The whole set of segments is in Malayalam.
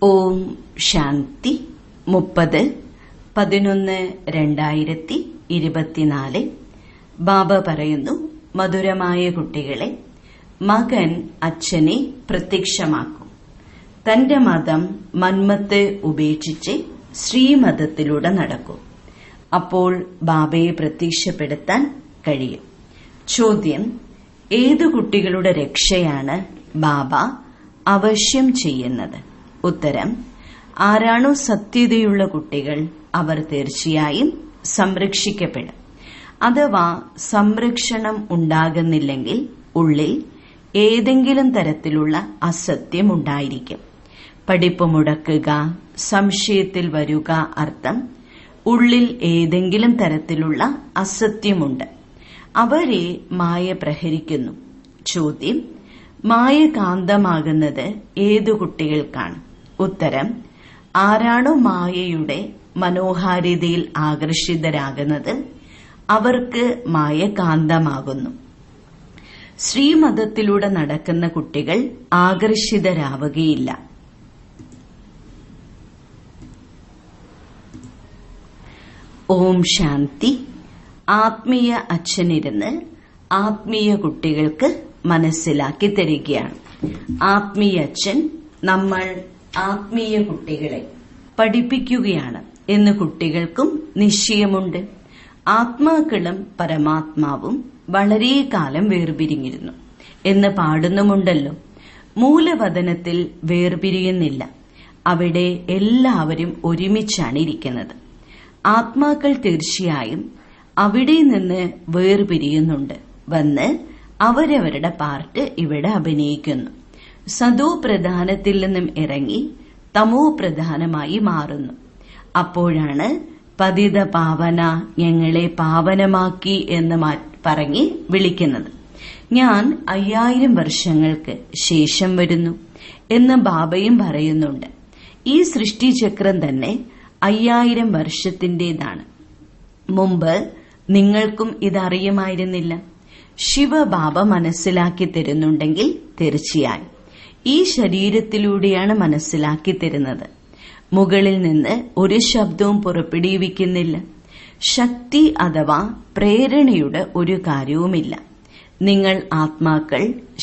ഓം ശാന്തി 30/11/2024. ബാബ പറയുന്നു, മധുരമായ കുട്ടികളെ, മകൻ അച്ഛനെ പ്രത്യക്ഷമാക്കും. തന്റെ മതം മന്മത്ത് ഉപേക്ഷിച്ച് ശ്രീമതത്തിലൂടെ നടക്കും. അപ്പോൾ ബാബയെ പ്രത്യക്ഷപ്പെടുത്താൻ കഴിയും. ചോദ്യം: ഏതു കുട്ടികളുടെ രക്ഷയാണ് ബാബ അവശ്യം ചെയ്യുന്നത്? ഉത്തരം: ആരാണോ സത്യതയുള്ള കുട്ടികൾ അവർ തീർച്ചയായും സംരക്ഷിക്കപ്പെടും. അഥവാ സംരക്ഷണം ഉണ്ടാകുന്നില്ലെങ്കിൽ ഉള്ളിൽ ഏതെങ്കിലും തരത്തിലുള്ള അസത്യം ഉണ്ടായിരിക്കും. പഠിപ്പ് മുടക്കുക, സംശയത്തിൽ വരുക അർത്ഥം ഉള്ളിൽ ഏതെങ്കിലും തരത്തിലുള്ള അസത്യമുണ്ട്. അവരെ മായ പ്രഹരിക്കുന്നു. ചോദ്യം: മായ കാന്തമാകുന്നത് ഏതു കുട്ടികൾക്കാണ്? ഉത്തരം: ആരാണോ മായയുടെ മനോഹാരിതയിൽ ആകർഷിതരാകുന്നത് അവർക്ക് മായ കാന്തമാകുന്നു. ശ്രീമതത്തിലൂടെ നടക്കുന്ന കുട്ടികൾ ആകർഷിതരാവുകയില്ല. ഓം ശാന്തി. ആത്മീയ അച്ഛനിരുന്ന് ആത്മീയ കുട്ടികൾക്ക് മനസ്സിലാക്കി തരികയാണ്. ആത്മീയ അച്ഛൻ നമ്മൾ ആത്മീയ കുട്ടികളെ പഠിപ്പിക്കുകയാണ് എന്ന് കുട്ടികൾക്കും നിശ്ചയമുണ്ട്. ആത്മാക്കളും പരമാത്മാവും വളരെ കാലം വേർപിരിഞ്ഞിരുന്നു എന്ന് പാടുന്നുമുണ്ടല്ലോ. മൂലവതനത്തിൽ വേർപിരിയുന്നില്ല. അവിടെ എല്ലാവരും ഒരുമിച്ചാണ് ഇരിക്കുന്നത്. ആത്മാക്കൾ തീർച്ചയായും അവിടെ നിന്ന് വേർപിരിയുന്നുണ്ട്. വന്ന് അവരവരുടെ പാർട്ട് ഇവിടെ അഭിനയിക്കുന്നു. സദോ പ്രധാനത്തിൽ നിന്നും ഇറങ്ങി തമോ പ്രധാനമായി മാറുന്നു. അപ്പോഴാണ് പതിത പാവന, ഞങ്ങളെ പാവനമാക്കി എന്ന് പറഞ്ഞ് വിളിക്കുന്നത്. ഞാൻ 5000 വർഷങ്ങൾക്ക് ശേഷം വരുന്നു എന്ന് ബാബയും പറയുന്നുണ്ട്. ഈ സൃഷ്ടിചക്രം തന്നെ 5000 വർഷത്തിന്റേതാണ്. മുമ്പ് നിങ്ങൾക്കും ഇതറിയുമായിരുന്നില്ല. ശിവബാബ മനസ്സിലാക്കി തരുന്നുണ്ടെങ്കിൽ തീർച്ചയായും ഈ ശരീരത്തിലൂടെയാണ് മനസ്സിലാക്കി തരുന്നത്. മുകളിൽ നിന്ന് ഒരു ശബ്ദവും പുറപ്പെടുവിക്കുന്നില്ല. ശക്തി അഥവാ പ്രേരണയുടെ ഒരു കാര്യവുമില്ല. നിങ്ങൾ ആത്മാക്കൾ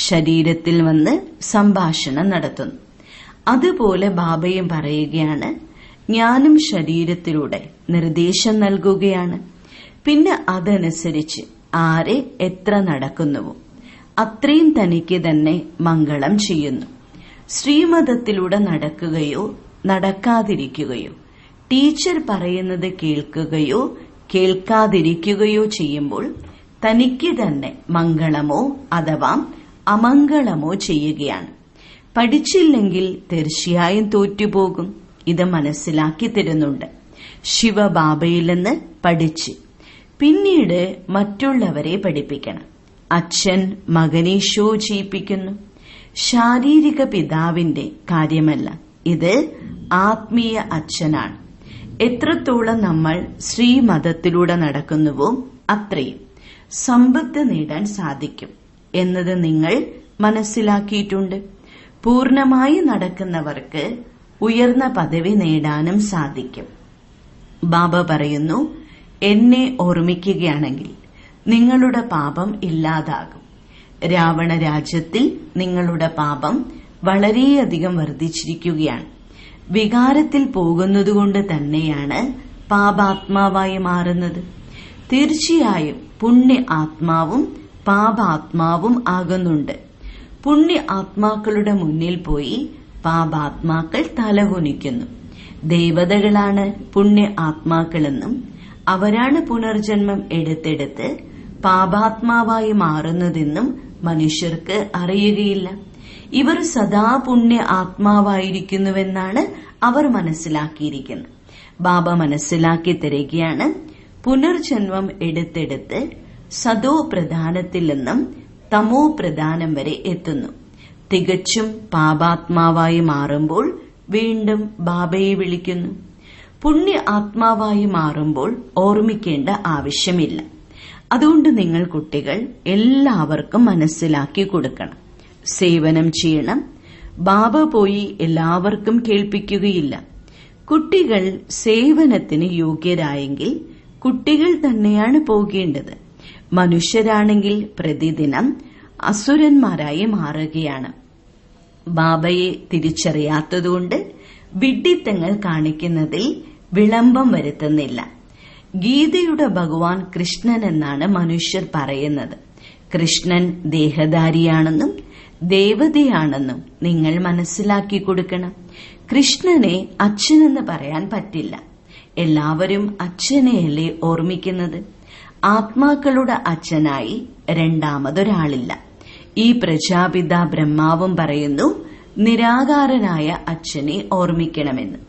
ശരീരത്തിൽ വന്ന് സംഭാഷണം നടത്തുന്നു. അതുപോലെ ബാബയും പറയുകയാണ്, ഞാനും ശരീരത്തിലൂടെ നിർദ്ദേശം നൽകുകയാണ്. പിന്നെ അതനുസരിച്ച് ആരെ എത്ര നടക്കുന്നുവോ അത്രയും തനിക്ക് തന്നെ മംഗളം ചെയ്യുന്നു. ശ്രീമതത്തിലൂടെ നടക്കുകയോ നടക്കാതിരിക്കുകയോ, ടീച്ചർ പറയുന്നത് കേൾക്കുകയോ കേൾക്കാതിരിക്കുകയോ ചെയ്യുമ്പോൾ തനിക്ക് തന്നെ മംഗളമോ അഥവാ അമംഗളമോ ചെയ്യുകയാണ്. പഠിച്ചില്ലെങ്കിൽ തീർച്ചയായും തോറ്റുപോകും. ഇത് മനസ്സിലാക്കി തരുന്നുണ്ട്. ശിവബാബയിൽ നിന്ന് പഠിച്ച് പിന്നീട് മറ്റുള്ളവരെ പഠിപ്പിക്കണം. അച്ഛൻ മകനെ ഷോ ചെയ്യിപ്പിക്കുന്നു. ശാരീരിക പിതാവിന്റെ കാര്യമല്ല, ഇത് ആത്മീയ അച്ഛനാണ്. എത്രത്തോളം നമ്മൾ ശ്രീമതത്തിലൂടെ നടക്കുന്നുവോ അത്രയും സമ്പത്ത് നേടാൻ സാധിക്കും എന്നത് നിങ്ങൾ മനസ്സിലാക്കിയിട്ടുണ്ട്. പൂർണമായി നടക്കുന്നവർക്ക് ഉയർന്ന പദവി നേടാനും സാധിക്കും. ബാബ പറയുന്നു, എന്നെ ഓർമ്മിക്കുകയാണെങ്കിൽ നിങ്ങളുടെ പാപം ഇല്ലാതാകും. രാവണ രാജ്യത്തിൽ നിങ്ങളുടെ പാപം വളരെയധികം വർദ്ധിച്ചിരിക്കുകയാണ്. വികാരത്തിൽ പോകുന്നതുകൊണ്ട് തന്നെയാണ് പാപാത്മാവായി മാറുന്നത്. തീർച്ചയായും പുണ്യ ആത്മാവും പാപാത്മാവും ആകുന്നുണ്ട്. പുണ്യ ആത്മാക്കളുടെ മുന്നിൽ പോയി പാപാത്മാക്കൾ തലകുനിക്കുന്നു. ദേവതകളാണ് പുണ്യ ആത്മാക്കളെന്നും അവരാണ് പുനർജന്മം എടുത്തെടുത്ത് പാപാത്മാവായി മാറുന്നതെന്നും മനുഷ്യർക്ക് അറിയുകയില്ല. ഇവർ സദാ പുണ്യ ആത്മാവായിരിക്കുന്നുവെന്നാണ് അവർ മനസ്സിലാക്കിയിരിക്കുന്നത്. ബാബ മനസ്സിലാക്കി തരികയാണ്, പുനർജന്മം എടുത്തെടുത്ത് സദോ പ്രധാനത്തിൽ നിന്നും തമോ പ്രധാനം വരെ എത്തുന്നു. തികച്ചും പാപാത്മാവായി മാറുമ്പോൾ വീണ്ടും ബാബയെ വിളിക്കുന്നു. പുണ്യ ആത്മാവായി മാറുമ്പോൾ ഓർമ്മിക്കേണ്ട ആവശ്യമില്ല. അതുകൊണ്ട് നിങ്ങൾ കുട്ടികൾ എല്ലാവർക്കും മനസ്സിലാക്കി കൊടുക്കണം. സേവനം ചെയ്യണം. ബാബ പോയി എല്ലാവർക്കും കേൾപ്പിക്കുകയില്ല. കുട്ടികൾ സേവനത്തിന് യോഗ്യരായെങ്കിൽ കുട്ടികൾ തന്നെയാണ് പോകേണ്ടത്. മനുഷ്യരാണെങ്കിൽ പ്രതിദിനം അസുരന്മാരായി മാറുകയാണ്. ബാബയെ തിരിച്ചറിയാത്തതുകൊണ്ട് വിഡ്ഢിത്തങ്ങൾ കാണിക്കുന്നതിൽ വിളംബം വരുത്തുന്നില്ല. ഗീതയുടെ ഭഗവാൻ കൃഷ്ണൻ എന്നാണ് മനുഷ്യർ പറയുന്നത്. കൃഷ്ണൻ ദേഹധാരിയാണെന്നും ദേവതയാണെന്നും നിങ്ങൾ മനസ്സിലാക്കി കൊടുക്കണം. കൃഷ്ണനെ അച്ഛനെന്ന് പറയാൻ പറ്റില്ല. എല്ലാവരും അച്ഛനെയല്ലേ ഓർമ്മിക്കുന്നത്. ആത്മാക്കളുടെ അച്ഛനായി രണ്ടാമതൊരാളില്ല. ഈ പ്രജാപിത ബ്രഹ്മാവും പറയുന്നു നിരാകാരനായ അച്ഛനെ ഓർമ്മിക്കണമെന്ന്.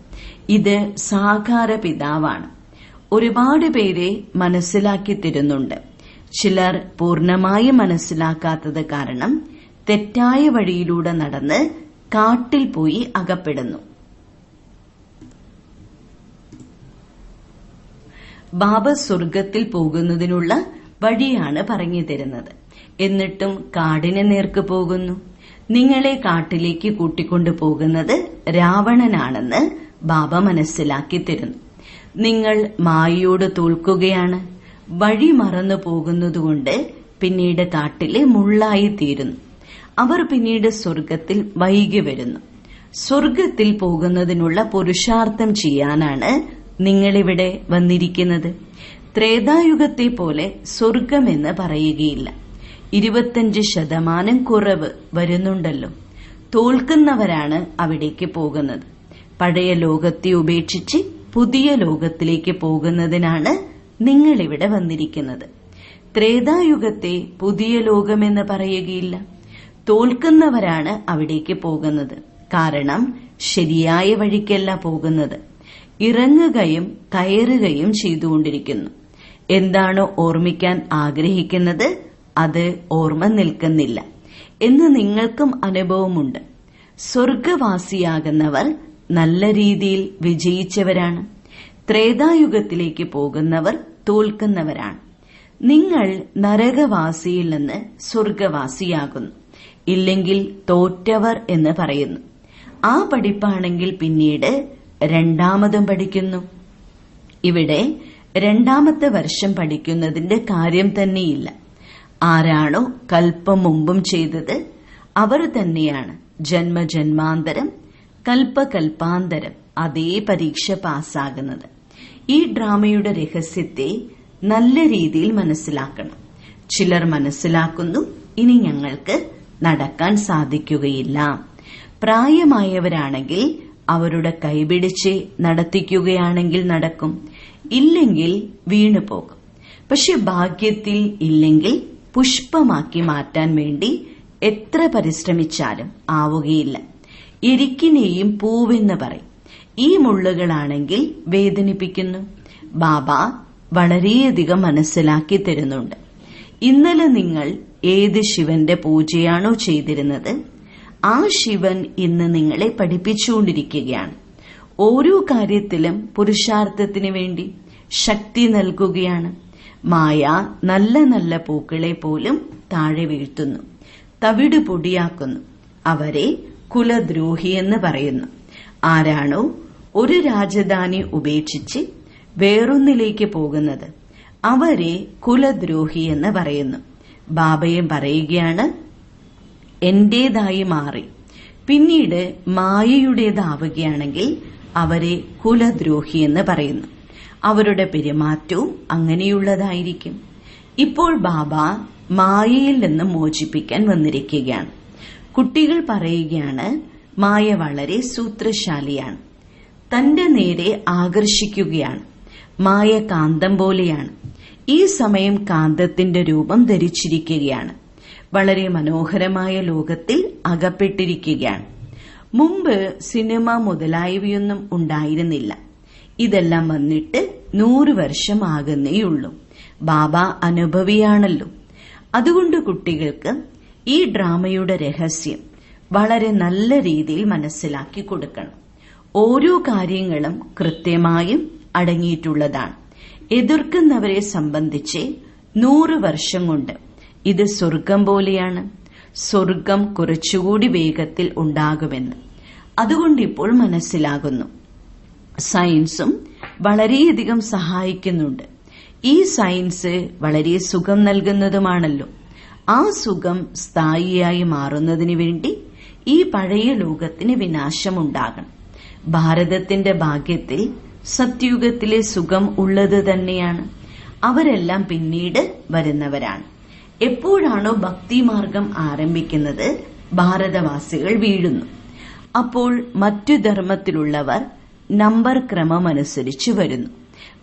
ഇത് സാകാര പിതാവാണ്. ഒരുപാട് പേരെ മനസ്സിലാക്കി തരുന്നുണ്ട്. ചിലർ പൂർണമായി മനസ്സിലാക്കാത്തത് കാരണം തെറ്റായ വഴിയിലൂടെ നടന്ന് കാട്ടിൽ പോയി അകപ്പെടുന്നു. ബാബ സ്വർഗത്തിൽ പോകുന്നതിനുള്ള വഴിയാണ് പറഞ്ഞു തരുന്നത്. എന്നിട്ടും കാടിന് നേർക്ക് പോകുന്നു. നിങ്ങളെ കാട്ടിലേക്ക് കൂട്ടിക്കൊണ്ടു പോകുന്നത് രാവണനാണെന്ന് ബാബ മനസ്സിലാക്കി തരുന്നു. നിങ്ങൾ മായയോട് തോൽക്കുകയാണ്. വഴി മറന്നു പോകുന്നതുകൊണ്ട് പിന്നീട് കാട്ടിലെ മുള്ളായി തീരുന്നു. അവർ പിന്നീട് സ്വർഗത്തിൽ വൈകി വരുന്നു. സ്വർഗത്തിൽ പോകുന്നതിനുള്ള പുരുഷാർത്ഥം ചെയ്യാനാണ് നിങ്ങളിവിടെ വന്നിരിക്കുന്നത്. ത്രേതായുഗത്തെ പോലെ സ്വർഗമെന്ന് പറയുകയില്ല. 25% കുറവ് വരുന്നുണ്ടല്ലോ. തോൽക്കുന്നവരാണ് അവിടേക്ക് പോകുന്നത്. പഴയ ലോകത്തെ ഉപേക്ഷിച്ച് പുതിയ ലോകത്തിലേക്ക് പോകുന്നതിനാണ് നിങ്ങളിവിടെ വന്നിരിക്കുന്നത്. ത്രേതായുഗത്തെ പുതിയ ലോകമെന്ന് പറയുകയില്ല. തോൽക്കുന്നവരാണ് അവിടേക്ക് പോകുന്നത്. കാരണം ശരിയായ വഴിക്കല്ല പോകുന്നത്. ഇറങ്ങുകയും കയറുകയും ചെയ്തുകൊണ്ടിരിക്കുന്നു. എന്താണോ ഓർമ്മിക്കാൻ ആഗ്രഹിക്കുന്നത് അത് ഓർമ്മ നിൽക്കുന്നില്ല എന്ന് നിങ്ങൾക്കും അനുഭവമുണ്ട്. സ്വർഗവാസിയാകുന്നവർ നല്ല രീതിയിൽ വിജയിച്ചവരാണ്. ത്രേതായുഗത്തിലേക്ക് പോകുന്നവർ തോൽക്കുന്നവരാണ്. നിങ്ങൾ നരകവാസിയിൽ നിന്ന് സ്വർഗവാസിയാകുന്നു. ഇല്ലെങ്കിൽ തോറ്റവർ എന്ന് പറയുന്നു. ആ പഠിപ്പാണെങ്കിൽ പിന്നീട് രണ്ടാമതും പഠിക്കുന്നു. ഇവിടെ രണ്ടാമത്തെ വർഷം പഠിക്കുന്നതിന്റെ കാര്യം തന്നെയില്ല. ആരാണോ കൽപ്പം മുമ്പും ചെയ്തത് അവർ തന്നെയാണ് ജന്മജന്മാന്തരം കൽപ്പകൽപ്പാന്തരം അതേ പരീക്ഷ പാസ്സാകുന്നത്. ഈ ഡ്രാമയുടെ രഹസ്യത്തെ നല്ല രീതിയിൽ മനസ്സിലാക്കണം. ചിലർ മനസ്സിലാക്കുന്നു, ഇനി ഞങ്ങൾക്ക് നടക്കാൻ സാധിക്കുകയില്ല. പ്രായമായവരാണെങ്കിൽ അവരുടെ കൈപിടിച്ച് നടത്തിക്കുകയാണെങ്കിൽ നടക്കും, ഇല്ലെങ്കിൽ വീണുപോകും. പക്ഷെ ഭാഗ്യത്തിൽ ഇല്ലെങ്കിൽ പുഷ്പമാക്കി മാറ്റാൻ വേണ്ടി എത്ര പരിശ്രമിച്ചാലും ആവുകയില്ല. എരിക്കിനെയും പൂവെന്ന് പറയും. ഈ മുള്ളുകളാണെങ്കിൽ വേദനിപ്പിക്കുന്നു. ബാബ വളരെയധികം മനസ്സിലാക്കി തരുന്നുണ്ട്. ഇന്നലെ നിങ്ങൾ ഏത് ശിവന്റെ പൂജയാണോ ചെയ്തിരുന്നത് ആ ശിവൻ ഇന്ന് നിങ്ങളെ പഠിപ്പിച്ചുകൊണ്ടിരിക്കുകയാണ്. ഓരോ കാര്യത്തിലും പുരുഷാർത്ഥത്തിന് വേണ്ടി ശക്തി നൽകുകയാണ്. മായ നല്ല നല്ല പൂക്കളെ പോലും താഴെ വീഴ്ത്തുന്നു, തവിട് പൊടിയാക്കുന്നു. അവരെ കുലദ്രോഹിയെന്ന് പറയുന്നു. ആരാണോ ഒരു രാജധാനി ഉപേക്ഷിച്ച് വേറൊന്നിലേക്ക് പോകുന്നത് അവരെ കുലദ്രോഹി എന്ന് പറയുന്നു. ബാബയും പറയുകയാണ്, എന്റേതായി മാറി പിന്നീട് മായയുടേതാവുകയാണെങ്കിൽ അവരെ കുലദ്രോഹി എന്ന് പറയുന്നു. അവരുടെ പെരുമാറ്റവും അങ്ങനെയുള്ളതായിരിക്കും. ഇപ്പോൾ ബാബ മായയിൽ നിന്ന് മോചിപ്പിക്കാൻ വന്നിരിക്കുകയാണ്. കുട്ടികൾ പറയുകയാണ്, മായ വളരെ സൂത്രശാലിയാണ്, തന്റെ നേരെ ആകർഷിക്കുകയാണ്. മായ കാന്തം പോലെയാണ്. ഈ സമയം കാന്തത്തിന്റെ രൂപം ധരിച്ചിരിക്കുകയാണ്. വളരെ മനോഹരമായ ലോകത്തിൽ അകപ്പെട്ടിരിക്കുകയാണ്. മുമ്പ് സിനിമ മുതലായവയൊന്നും ഉണ്ടായിരുന്നില്ല. ഇതെല്ലാം വന്നിട്ട് 100 വർഷം ആകുന്നേയുള്ളൂ. ബാബ അനുഭവിയാണല്ലോ. അതുകൊണ്ട് കുട്ടികൾക്ക് ഈ ഡ്രാമയുടെ രഹസ്യം വളരെ നല്ല രീതിയിൽ മനസ്സിലാക്കി കൊടുക്കണം. ഓരോ കാര്യങ്ങളും കൃത്യമായും അടങ്ങിയിട്ടുള്ളതാണ്. എതിർക്കുന്നവരെ സംബന്ധിച്ച് 100 വർഷം കൊണ്ട് ഇത് സ്വർഗം പോലെയാണ്. സ്വർഗം കുറച്ചുകൂടി വേഗത്തിൽ ഉണ്ടാകുമെന്ന്. അതുകൊണ്ടിപ്പോൾ മനസ്സിലാകുന്നു. സയൻസും വളരെയധികം സഹായിക്കുന്നുണ്ട്. ഈ സയൻസ് വളരെ സുഖം നൽകുന്നതുമാണല്ലോ. ആ സുഖം സ്ഥായിയായി മാറുന്നതിനു വേണ്ടി ഈ പഴയ ലോകത്തിന് വിനാശമുണ്ടാകണം. ഭാരതത്തിന്റെ ഭാഗ്യത്തിൽ സത്യുഗത്തിലെ സുഖം ഉള്ളത് തന്നെയാണ്. അവരെല്ലാം പിന്നീട് വരുന്നവരാണ്. എപ്പോഴാണോ ഭക്തിമാർഗം ആരംഭിക്കുന്നത്, ഭാരതവാസികൾ വീഴുന്നു. അപ്പോൾ മറ്റു ധർമ്മത്തിലുള്ളവർ നമ്പർ ക്രമമനുസരിച്ച് വരുന്നു.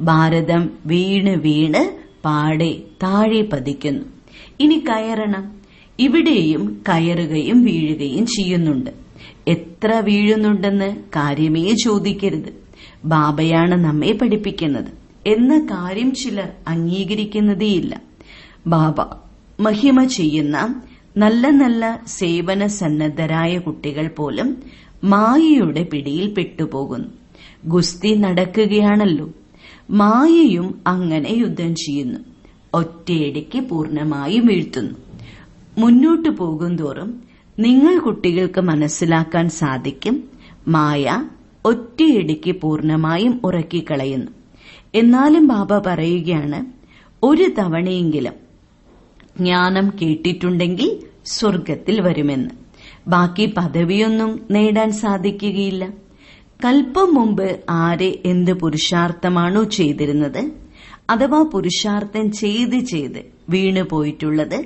ഭാരതം വീണ് വീണ് പാടെ താഴെ പതിക്കുന്നു. ഇനി കയറണം. ഇവിടെയും കയറുകയും വീഴുകയും ചെയ്യുന്നുണ്ട്. എത്ര വീഴുന്നുണ്ടെന്ന് കാര്യമേ ചോദിക്കരുത്. ബാബയാണ് നമ്മെ പഠിപ്പിക്കുന്നത് എന്ന കാര്യം ചിലർ അംഗീകരിക്കുന്നതേയില്ല. ബാബ മഹിമ ചെയ്യുന്ന നല്ല നല്ല സേവന സന്നദ്ധരായ കുട്ടികൾ പോലും മായയുടെ പിടിയിൽ പെട്ടുപോകുന്നു. ഗുസ്തി നടക്കുകയാണല്ലോ. മായയും അങ്ങനെ യുദ്ധം ചെയ്യുന്നു. ഒറ്റയടിക്ക് പൂർണ്ണമായും വീഴ്ത്തുന്നു. മുന്നോട്ടു പോകുന്തോറും നിങ്ങൾ കുട്ടികൾക്ക് മനസ്സിലാക്കാൻ സാധിക്കും, മായ ഒറ്റയടിക്ക് പൂർണ്ണമായും ഉറക്കിക്കളയുന്നു. എന്നാലും ബാബ പറയുകയാണ്, ഒരു തവണയെങ്കിലും ജ്ഞാനം കേട്ടിട്ടുണ്ടെങ്കിൽ സ്വർഗത്തിൽ വരുമെന്ന്. ബാക്കി പദവിയൊന്നും നേടാൻ സാധിക്കുകയില്ല. കൽപ്പം മുമ്പ് ആരെ എന്ത് പുരുഷാർത്ഥമാണോ ചെയ്തിരുന്നത്, അഥവാ പുരുഷാർത്ഥം ചെയ്ത് വീണുപോയിട്ടുള്ളത്,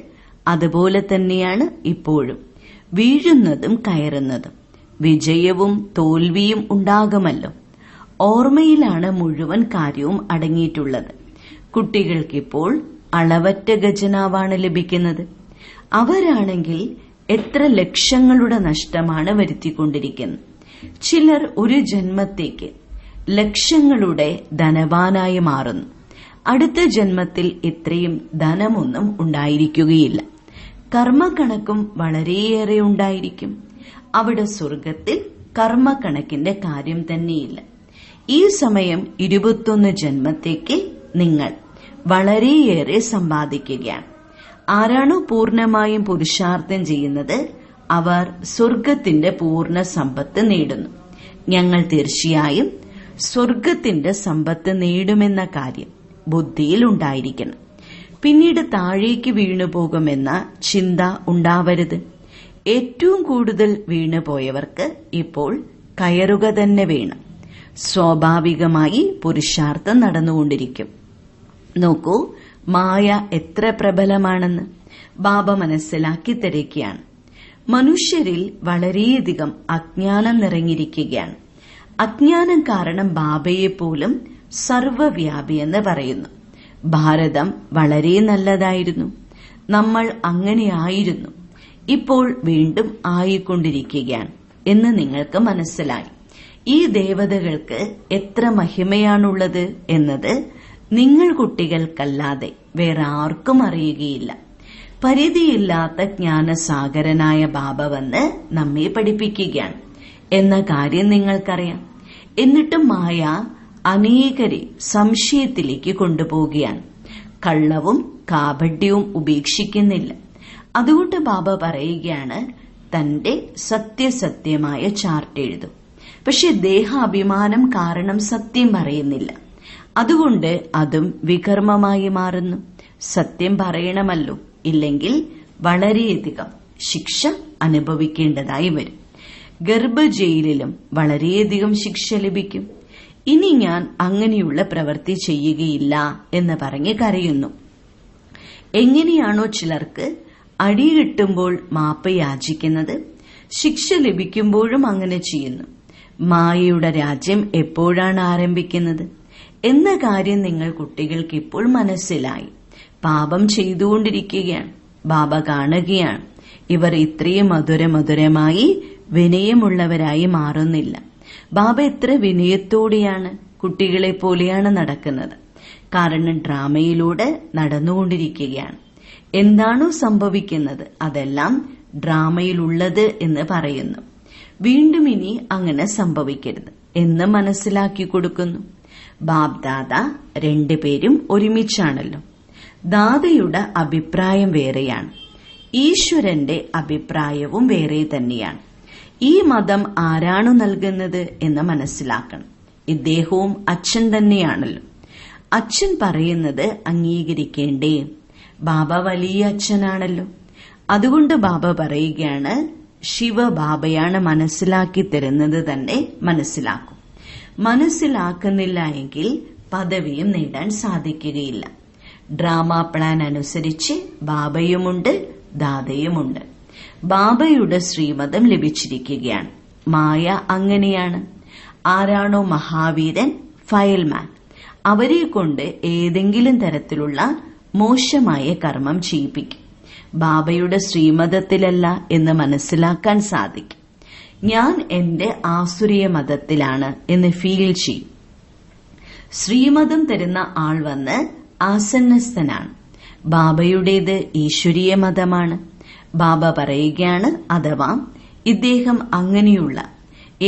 അതുപോലെ തന്നെയാണ് ഇപ്പോഴും. വീഴുന്നതും കയറുന്നതും, വിജയവും തോൽവിയും ഉണ്ടാകുമല്ലോ. ഓർമ്മയിലാണ് മുഴുവൻ കാര്യവും അടങ്ങിയിട്ടുള്ളത്. കുട്ടികൾക്കിപ്പോൾ അളവറ്റ ഖജനാവാണ് ലഭിക്കുന്നത്. അവരാണെങ്കിൽ എത്ര ലക്ഷങ്ങളുടെ നഷ്ടമാണ് വരുത്തിക്കൊണ്ടിരിക്കുന്നത്. ചിലർ ഒരു ജന്മത്തേക്ക് ലക്ഷങ്ങളുടെ ധനവാനായി മാറുന്നു. അടുത്ത ജന്മത്തിൽ ഇത്രയും ധനമൊന്നും ഉണ്ടായിരിക്കുകയില്ല. കർമ്മക്കണക്കും വളരെയേറെ ഉണ്ടായിരിക്കും. അവിടെ സ്വർഗത്തിൽ കർമ്മക്കണക്കിന്റെ കാര്യം തന്നെയില്ല. ഈ സമയം 21 ജന്മത്തേക്ക് നിങ്ങൾ വളരെയേറെ സമ്പാദിക്കുകയാണ്. ആരാണോ പൂർണ്ണമായും പുരുഷാർത്ഥം ചെയ്യുന്നത്, അവർ സ്വർഗത്തിന്റെ പൂർണ്ണ സമ്പത്ത് നേടുന്നു. ഞങ്ങൾ തീർച്ചയായും സ്വർഗത്തിന്റെ സമ്പത്ത് നേടുമെന്ന കാര്യം ബുദ്ധിയിൽ ഉണ്ടായിരിക്കണം. പിന്നീട് താഴേക്ക് വീണുപോകുമെന്ന ചിന്ത ഉണ്ടാവരുത്. ഏറ്റവും കൂടുതൽ വീണുപോയവർക്ക് ഇപ്പോൾ കയറുക തന്നെ വേണം. സ്വാഭാവികമായി പുരുഷാർത്ഥം നടന്നുകൊണ്ടിരിക്കും. നോക്കൂ, മായ എത്ര പ്രബലമാണെന്ന് ബാബ മനസ്സിലാക്കി തരികയാണ്. മനുഷ്യരിൽ വളരെയധികം അജ്ഞാനം നിറഞ്ഞിരിക്കുകയാണ്. അജ്ഞാനം കാരണം ബാബയെപ്പോലും സർവവ്യാപിയെന്ന് പറയുന്നു. ഭാരതം വളരെ നല്ലതായിരുന്നു. നമ്മൾ അങ്ങനെയായിരുന്നു. ഇപ്പോൾ വീണ്ടും ആയിക്കൊണ്ടിരിക്കുകയാണ് എന്ന് നിങ്ങൾക്ക് മനസ്സിലായി. ഈ ദേവതകൾക്ക് എത്ര മഹിമയാണുള്ളത് എന്നത് നിങ്ങൾ കുട്ടികൾക്കല്ലാതെ വേറെ ആർക്കും അറിയുകയില്ല. പരിധിയില്ലാത്ത ജ്ഞാനസാഗരനായ ബാബ വന്ന് നമ്മെ പഠിപ്പിക്കുകയാണ് എന്ന കാര്യം നിങ്ങൾക്കറിയാം. എന്നിട്ടും മായ അനേകരെ സംശയത്തിലേക്ക് കൊണ്ടുപോവുകയാണ്. കള്ളവും കാപഢ്യവും ഉപേക്ഷിക്കുന്നില്ല. അതുകൊണ്ട് ബാബ പറയുകയാണ്, തന്റെ സത്യസത്യമായ ചാർട്ട് എഴുതും. പക്ഷെ ദേഹാഭിമാനം കാരണം സത്യം പറയുന്നില്ല. അതുകൊണ്ട് അതും വികർമ്മമായി മാറുന്നു. സത്യം പറയണമല്ലോ, ഇല്ലെങ്കിൽ വളരെയധികം ശിക്ഷ അനുഭവിക്കേണ്ടതായി വരും. ഗർഭജയിലിലും വളരെയധികം ശിക്ഷ ലഭിക്കും. ഇനി ഞാൻ അങ്ങനെയുള്ള പ്രവൃത്തി ചെയ്യുകയില്ല എന്ന് പറഞ്ഞ് കരയുന്നു. എങ്ങനെയാണോ ചിലർക്ക് അടി കിട്ടുമ്പോൾ മാപ്പ് യാചിക്കുന്നത്, ശിക്ഷ ലഭിക്കുമ്പോഴും അങ്ങനെ ചെയ്യുന്നു. മായയുടെ രാജ്യം എപ്പോഴാണ് ആരംഭിക്കുന്നത് എന്ന കാര്യം നിങ്ങൾ കുട്ടികൾക്ക് ഇപ്പോൾ മനസ്സിലായി. പാപം ചെയ്തുകൊണ്ടിരിക്കുകയാണ്. ബാബ കാണുകയാണ്, ഇവർ ഇത്രയും മധുരമായി വിനയമുള്ളവരായി മാറുന്നില്ല. ബാബ എത്ര വിനയത്തോടെയാണ്, കുട്ടികളെ പോലെയാണ് നടക്കുന്നത്. കാരണം ഡ്രാമയിലൂടെ നടന്നുകൊണ്ടിരിക്കുകയാണ്. എന്താണോ സംഭവിക്കുന്നത് അതെല്ലാം ഡ്രാമയിലുള്ളത് എന്ന് പറയുന്നു. വീണ്ടും ഇനി അങ്ങനെ സംഭവിക്കരുത് എന്ന് മനസ്സിലാക്കി കൊടുക്കുന്നു. ബാബ് ദാദ രണ്ടുപേരും ഒരുമിച്ചാണല്ലോ. ദാദയുടെ അഭിപ്രായം വേറെയാണ്. ഈശ്വരന്റെ അഭിപ്രായവും വേറെ തന്നെയാണ്. ഈ മതം ആരാണു നൽകുന്നത് എന്ന് മനസ്സിലാക്കണം. ഇദ്ദേഹവും അച്ഛൻ തന്നെയാണല്ലോ. അച്ഛൻ പറയുന്നത് അംഗീകരിക്കേണ്ടേ? ബാബ വലിയ അച്ഛനാണല്ലോ. അതുകൊണ്ട് ബാബ പറയുകയാണ്, ശിവ ബാബയാണ് മനസ്സിലാക്കി തരുന്നത് തന്നെ മനസ്സിലാക്കും. മനസ്സിലാക്കുന്നില്ല എങ്കിൽ പദവിയും നേടാൻ സാധിക്കുകയില്ല. ഡ്രാമ പ്ലാൻ അനുസരിച്ച് ബാബയുമുണ്ട്, ദാതയുമുണ്ട്. ബാബയുടെ ശ്രീമതം ലഭിച്ചിരിക്കുകയാണ്. മായ അങ്ങനെയാണ്. ആരാണോ മഹാവീരൻ, ഫയൽമാൻ, അവരെ കൊണ്ട് ഏതെങ്കിലും തരത്തിലുള്ള മോശമായ കർമ്മം ചെയ്യിപ്പിക്കും. ബാബയുടെ ശ്രീമതത്തിലല്ല എന്ന് മനസ്സിലാക്കാൻ സാധിക്കും. ഞാൻ എന്റെ ആസുരീയ മതത്തിലാണ് എന്ന് ഫീൽ ചെയ്യും. ശ്രീമതം തരുന്ന ആൾ വന്ന് ആസന്നസ്ഥനാണ്. ബാബയുടേത് ഈശ്വരീയ മതമാണ്. ബാബ പറയുകയാണ്, അഥവാ ഇദ്ദേഹം അങ്ങനെയുള്ള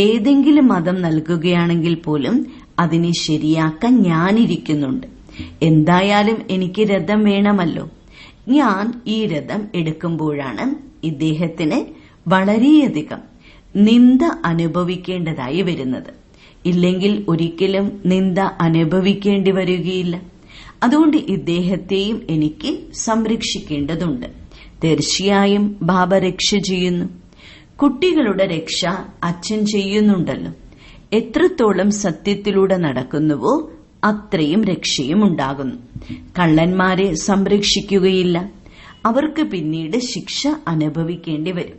ഏതെങ്കിലും മതം നൽകുകയാണെങ്കിൽ പോലും അതിനെ ശരിയാക്കാൻ ഞാനിരിക്കുന്നുണ്ട്. എന്തായാലും എനിക്ക് രഥം വേണമല്ലോ. ഞാൻ ഈ രഥം എടുക്കുമ്പോഴാണ് ഇദ്ദേഹത്തിന് വളരെയധികം നിന്ദ അനുഭവിക്കേണ്ടതായി വരുന്നത്. ഇല്ലെങ്കിൽ ഒരിക്കലും നിന്ദ അനുഭവിക്കേണ്ടി വരികയില്ല. അതുകൊണ്ട് ഇദ്ദേഹത്തെയും എനിക്ക് സംരക്ഷിക്കേണ്ടതുണ്ട്. തീർച്ചയായും ബാബ രക്ഷ ചെയ്യുന്നു. കുട്ടികളുടെ രക്ഷ അച്ഛൻ ചെയ്യുന്നുണ്ടല്ലോ. എത്രത്തോളം സത്യത്തിലൂടെ നടക്കുന്നുവോ അത്രയും രക്ഷയും ഉണ്ടാകുന്നു. കള്ളന്മാരെ സംരക്ഷിക്കുകയില്ല. അവർക്ക് പിന്നീട് ശിക്ഷ അനുഭവിക്കേണ്ടി വരും.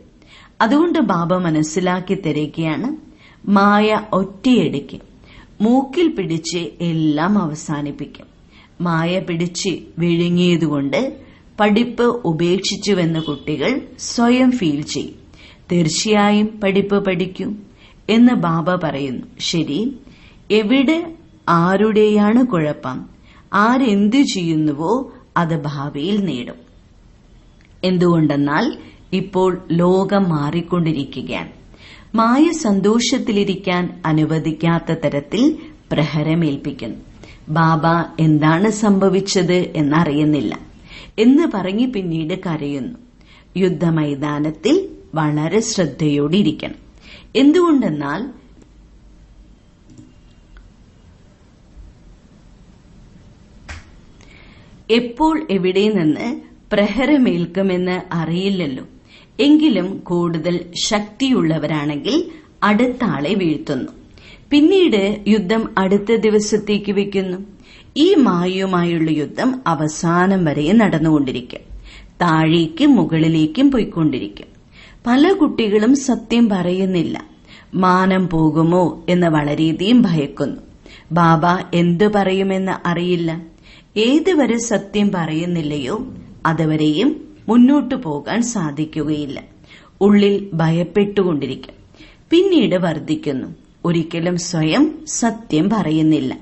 അതുകൊണ്ട് ബാബ മനസ്സിലാക്കി തരികയാണ്, മായ ഒറ്റയടിക്ക് മൂക്കിൽ പിടിച്ച് എല്ലാം അവസാനിപ്പിക്കും. മായ പിടിച്ച് വിഴുങ്ങിയതുകൊണ്ട് പഠിപ്പ് ഉപേക്ഷിച്ചുവെന്ന് കുട്ടികൾ സ്വയം ഫീൽ ചെയ്യും. തീർച്ചയായും പഠിപ്പ് പഠിക്കും എന്ന് ബാബ പറയുന്നു. ശരി, എവിടെ ആരുടെയാണ് കുഴപ്പം? ആരെന്തു ചെയ്യുന്നുവോ അത് ഭാവിയിൽ നേടും. എന്തുകൊണ്ടെന്നാൽ ഇപ്പോൾ ലോകം മാറിക്കൊണ്ടിരിക്കുകയാണ്. മായ സന്തോഷത്തിലിരിക്കാൻ അനുവദിക്കാത്ത തരത്തിൽ പ്രഹരമേൽപ്പിക്കുന്നു. ബാബ എന്താണ് സംഭവിച്ചത് എന്നറിയുന്നില്ല എന്ന് പറഞ്ഞ് പിന്നീട് കരയുന്നു. യുദ്ധമൈതാനത്തിൽ വളരെ ശ്രദ്ധയോടിരിക്കണം. എന്തുകൊണ്ടെന്നാൽ എപ്പോൾ എവിടെ നിന്ന് പ്രഹരമേൽക്കുമെന്ന് അറിയില്ലല്ലോ. എങ്കിലും കൂടുതൽ ശക്തിയുള്ളവരാണെങ്കിൽ അടുത്ത ആളെ വീഴ്ത്തുന്നു. പിന്നീട് യുദ്ധം അടുത്ത ദിവസത്തേക്ക് വെക്കുന്നു. ഈ മായയുമായുള്ള യുദ്ധം അവസാനം വരെ നടന്നുകൊണ്ടിരിക്കും. താഴേക്കും മുകളിലേക്കും പോയിക്കൊണ്ടിരിക്കും. പല കുട്ടികളും സത്യം പറയുന്നില്ല. മാനം പോകുമോ എന്ന് വളരെയധികം ഭയക്കുന്നു. ബാബ എന്തു പറയുമെന്ന് അറിയില്ല. ഏതുവരെ സത്യം പറയുന്നില്ലയോ അതുവരെയും മുന്നോട്ടു പോകാൻ സാധിക്കുകയില്ല. ഉള്ളിൽ ഭയപ്പെട്ടുകൊണ്ടിരിക്കും. പിന്നീട് വർദ്ധിക്കുന്നു. ഒരിക്കലും സ്വയം സത്യം പറയുന്നില്ല.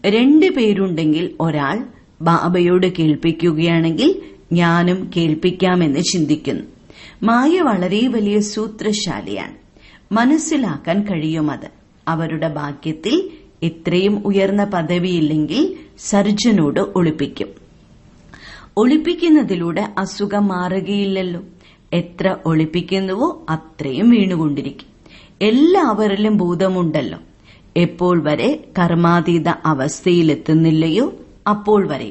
2 പേരുണ്ടെങ്കിൽ ഒരാൾ ബാബയോട് കേൾപ്പിക്കുകയാണെങ്കിൽ ഞാനും കേൾപ്പിക്കാമെന്ന് ചിന്തിക്കുന്നു. മായ വളരെ വലിയ സൂത്രശാലിയാണ്. മനസ്സിലാക്കാൻ കഴിയുമത്. അവരുടെ ഭാഗ്യത്തിൽ ഇത്രയും ഉയർന്ന പദവിയില്ലെങ്കിൽ സർജനോട് ഒളിപ്പിക്കും. ഒളിപ്പിക്കുന്നതിലൂടെ അസുഖം മാറുകയില്ലല്ലോ. എത്ര ഒളിപ്പിക്കുന്നുവോ അത്രയും വീണുകൊണ്ടിരിക്കും. എല്ലാവരിലും ഭൂതമുണ്ടല്ലോ. എപ്പോൾ വരെ കർമാതീത അവസ്ഥയിലെത്തുന്നില്ലയോ അപ്പോൾ വരെ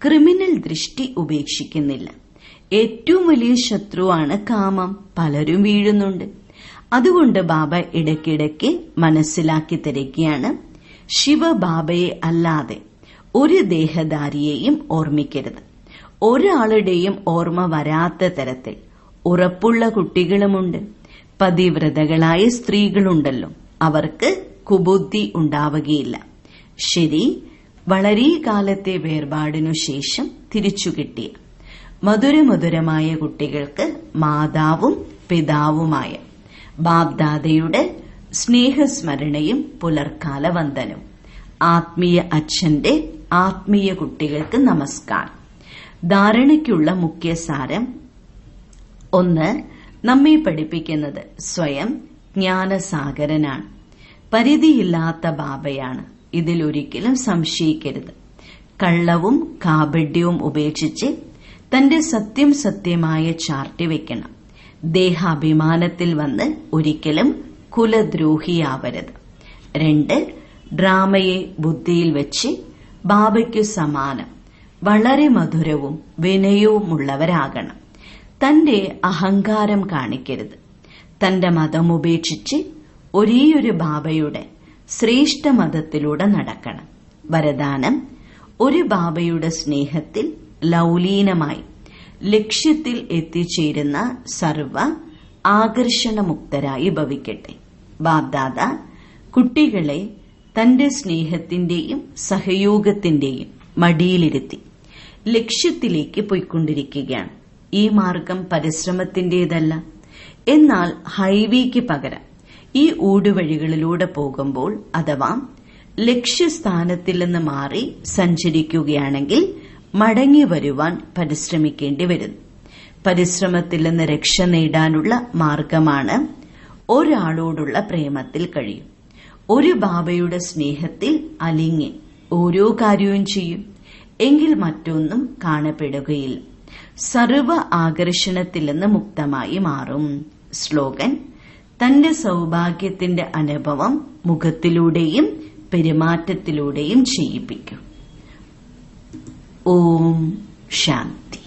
ക്രിമിനൽ ദൃഷ്ടി ഉപേക്ഷിക്കുന്നില്ല. ഏറ്റവും വലിയ ശത്രുവാണ് കാമം. പലരും വീഴുന്നുണ്ട്. അതുകൊണ്ട് ബാബ ഇടയ്ക്കിടയ്ക്ക് മനസ്സിലാക്കി തരികയാണ്, ശിവബാബയെ അല്ലാതെ ഒരു ദേഹധാരിയെയും ഓർമ്മിക്കരുത്. ഒരാളുടെയും ഓർമ്മ വരാത്ത തരത്തിൽ ഉറപ്പുള്ള കുട്ടികളുമുണ്ട്. പതിവ്രതകളായ സ്ത്രീകളുണ്ടല്ലോ, അവർക്ക് കുബുദ്ധി ഉണ്ടാവുകയില്ല. ശരി, വളരെ കാലത്തെ വേർപാടിനു ശേഷം തിരിച്ചു കിട്ടിയ മധുരമധുരമായ കുട്ടികൾക്ക് മാതാവും പിതാവുമായ ബാബ്ദാദയുടെ സ്നേഹസ്മരണയും പുലർക്കാല വന്ദനവും. ആത്മീയ അച്ഛന്റെ ആത്മീയ കുട്ടികൾക്ക് നമസ്കാരം. ധാരണയ്ക്കുള്ള മുഖ്യസാരം: 1. നമ്മെ പഠിപ്പിക്കുന്നത് സ്വയം ജ്ഞാനസാഗരനാണ്. പരിധിയില്ലാത്ത ബാബയാണ്. ഇതിലൊരിക്കലും സംശയിക്കരുത്. കള്ളവും കാപഢ്യവും ഉപേക്ഷിച്ച് തന്റെ സത്യം സത്യമായ ചാർട്ടി വെക്കണം. ദേഹാഭിമാനത്തിൽ വന്ന് ഒരിക്കലും കുലദ്രോഹിയാവരുത്. 2. ഡ്രാമയെ ബുദ്ധിയിൽ വെച്ച് ബാബയ്ക്കു സമാനം വളരെ മധുരവും വിനയവുമുള്ളവരാകണം. തന്റെ അഹങ്കാരം കാണിക്കരുത്. തന്റെ മതമുപേക്ഷിച്ച് ഒരേയൊരു ബാബയുടെ ശ്രേഷ്ഠ മതത്തിലൂടെ നടക്കണം. വരദാനം: ഒരു ബാബയുടെ സ്നേഹത്തിൽ ലൗലീനമായി ലക്ഷ്യത്തിൽ എത്തിച്ചേരുന്ന സർവ ആകർഷണമുക്തരായി ഭവിക്കട്ടെ. ബാബ്ദാദ കുട്ടികളെ തന്റെ സ്നേഹത്തിന്റെയും സഹയോഗത്തിന്റെയും മടിയിലിരുത്തി ലക്ഷ്യത്തിലേക്ക് പോയിക്കൊണ്ടിരിക്കുകയാണ്. ഈ മാർഗം പരിശ്രമത്തിന്റേതല്ല. എന്നാൽ ഹൈവേക്ക് പകരം ഈ ഊടുവഴികളിലൂടെ പോകുമ്പോൾ അഥവാ ലക്ഷ്യസ്ഥാനത്തിൽ നിന്ന് മാറി സഞ്ചരിക്കുകയാണെങ്കിൽ മടങ്ങി വരുവാൻ പരിശ്രമിക്കേണ്ടി വരുന്നു. പരിശ്രമത്തിൽ നിന്ന് രക്ഷ നേടാനുള്ള മാർഗമാണ് ഒരാളോടുള്ള പ്രേമത്തിൽ കഴിയും. ഒരു ബാബയുടെ സ്നേഹത്തിൽ അലിഞ്ഞ് ഓരോ കാര്യവും ചെയ്യും എങ്കിൽ മറ്റൊന്നും കാണപ്പെടുകയില്ല. സർവ ആകർഷണത്തിൽ നിന്ന് മുക്തമായി മാറും. സ്ലോഗൻ: തന്റെ സൗഭാഗ്യത്തിന്റെ അനുഭവം മുഖത്തിലൂടെയും പെരുമാറ്റത്തിലൂടെയും ചെയ്യിപ്പിക്കും. ഓം ശാന്തി.